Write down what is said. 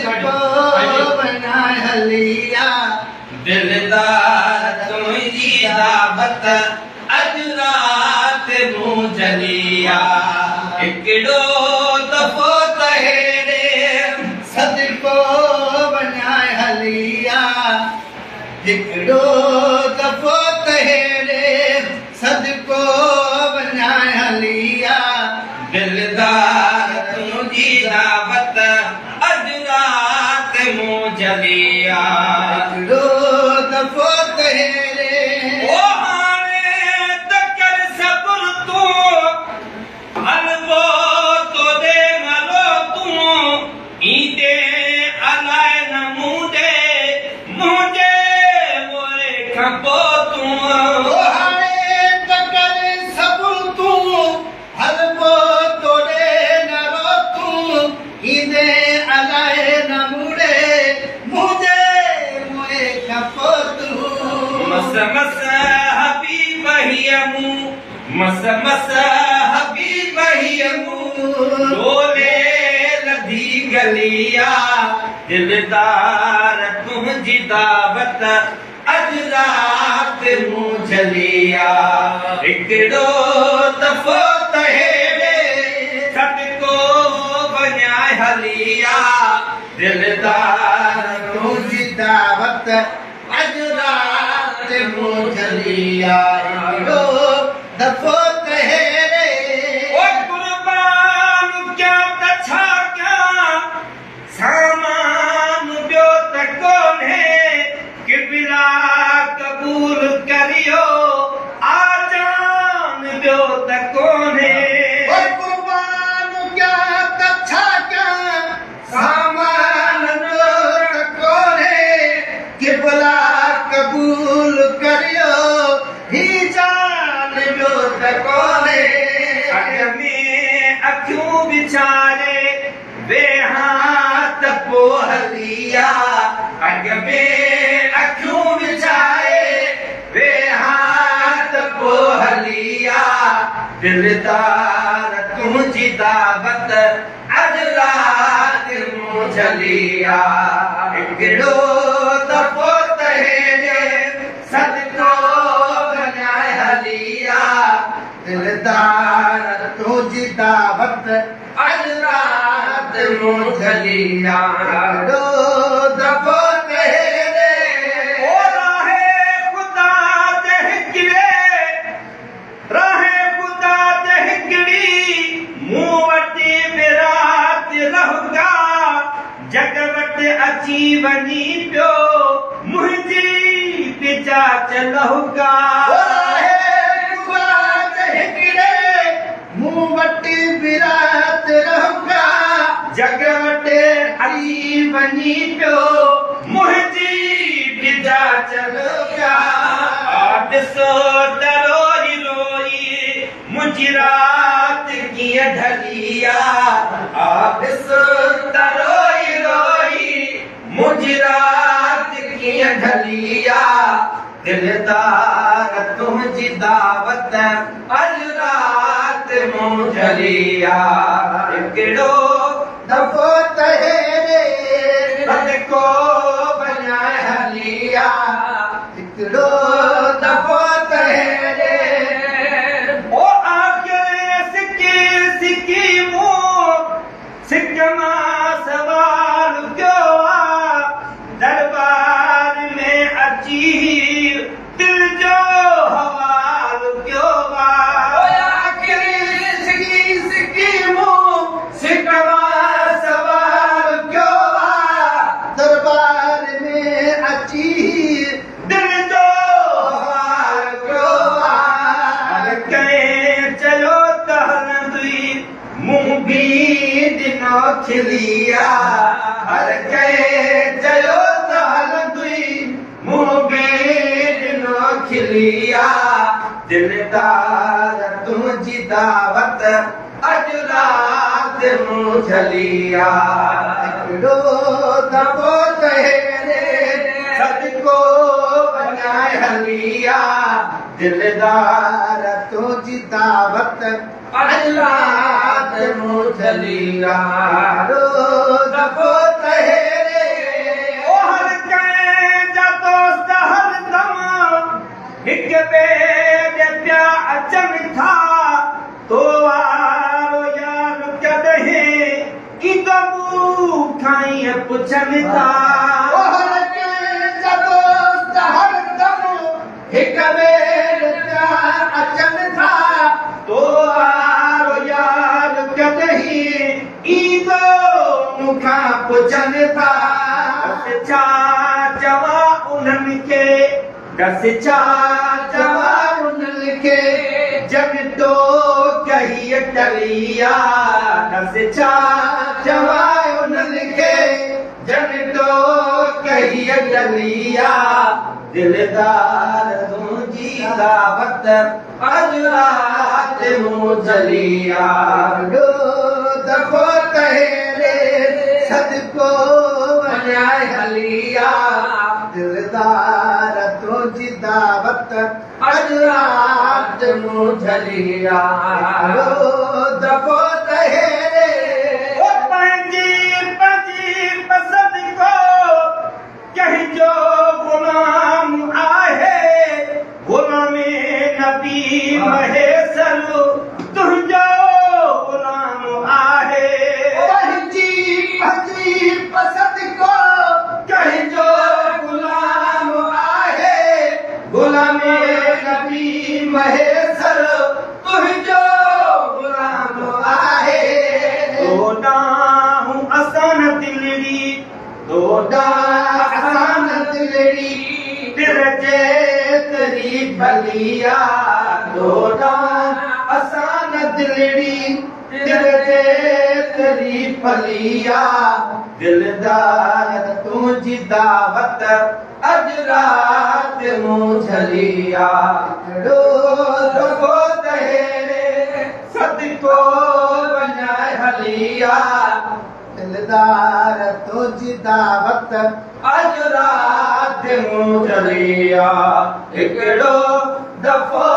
सदको बनाए हलिया दिलदार तुझी दावत अज रात मूं जलिया हिकिड़ो दफ़ो तहेरे सदको बनाए हलिया हिकिड़ो दफ़ो तहेरे सदको बनाए हलिया दिलदार तुझी दावत अज रात मूं जलिया हिकिड़ो दफ़ो तहेरे ओ हाणे त कर सब्र तूं हलवो तोॾे मलो तूं ईंदे अलाए न मुंहिंजे मोए खां पोइ तूं हाणे त कर सब्र तूं हलबो तोड़े नालो तूं ईंदे अलाए न मुड़े मुझे मोए खपो तूं मस मस हबीब हियमू मस मस हबीब हियमू डोले लधी गलिया दिलदार तुझी दावत अज रात मूं जलिया हिकिड़ो दफ़ो तहेरे सदको बनाए हलिया दिलदार तुझी दावत अज रात मूं जलिया हिकिड़ो दफ़ो तहेरे ओ कुर्बान क्या त छा कयां सामान ॿियो त कोन्हे किबला क़बूल करियो आजान ॿियो त कोन्हे कुर्बान क्या तछा क्या सामान नूर कोने किबला कबूल करियो ही जान जो कोने अॻ में अखियूं विछारे वेहा त पोइ हलिया अॻ में अखियूं विछारे वेहा त पोइ हलिया दिलदार तुझी दावत अज रात मूं जलिया हिकिड़ो दफ़ो तहेरे सदको बनाए हलिया दिलदार तुझी दावत अज रात मूं जलिया दो दफो तहेरे ओ राहे खुदा ते हिकिड़े राहे खुदा ते हिकिड़ी मूं वटि विरात रहूंगा जग वटि अची वञी पियो मुंहिंजी पिजाच लहूंगा मूं वटि विरात रहूंगा जग वटि अची वञी पियो मुंहिंजी पिजाच लहूंगा ॾिसो त रोई रोई मुंहिंजी रात कीअं ढलिया ॾिसो त रोई रोई मुंहिंजी रात कीअं ढलिया दिलदार तुझी दावत अज रात मूं जलिया हिकिड़ो दफ़ो तहेरे सदको बनाए हलिया हिकिड़ो दफ़ो तहेरे ओ आख़िर सिकी सिकी मूं सिक मां सवाल कयो दरबार में अची दिल जो हवाल कयो सिकी सिकी मूं सिक मां सवाल कयो दरबार में अची दिल जो हवाल कयो हर कंहिं चयो त हलंदुई मूं बि ॾिनो खिलिया हर कंहिं चयो त हलंदुई मूं बि ॾिनो खिलिया दिलदार तुझी दावत अज रात मूं जलिया हिकिड़ो दफ़ो तहेरे सदको बनाए हलिया दिलदार तुझी दावत अज रात मूं जलिया दफ़ो तहेरे पुछनि था हिक ॿिए अचनि था तो आरो यार कॾहिं ईंदो मूंखां पुछनि था छा चवा उन्हनि खे दस छा चवा उन्हनि खे जग तो कही टलिया दस छा चवा उन्हनि खे जग तो कही टलिया दिलदार तुंहिंजी दावत अॼु राति मूं झलिया ॾो दफ़ो तहेरे सदको वञाए हलिया दिलदार तुंहिंजी दावत अॼु राति मूं झलिया ॾो दफ़ो तहेरे ओ पंहिंजी पंहिंजी पसंदि को कंहिंजो गुलाम आहे गुलामी नबी महेसर तुंहिंजो गुलाम आहे पंहिंजी पंहिंजी पसंदि को कंहिंजो गुलाम आहे गुलामी नबी महेसर तुंहिंजो गुलाम आहे दोॾाहूं असान दिलड़ी असान दिलड़ी दिल जेतरी भलिया दोॾा असान दिलड़ी दिल जेतरी फलिया दिलदार तुंहिंजी दावत अॼु राति मूं झलिया ॾो दफ़ो तहेरे सदको वञाए हलिया दिलदार तुंहिंजी दावत अॼु राति मूं झलिया हिकिड़ो दफ़ो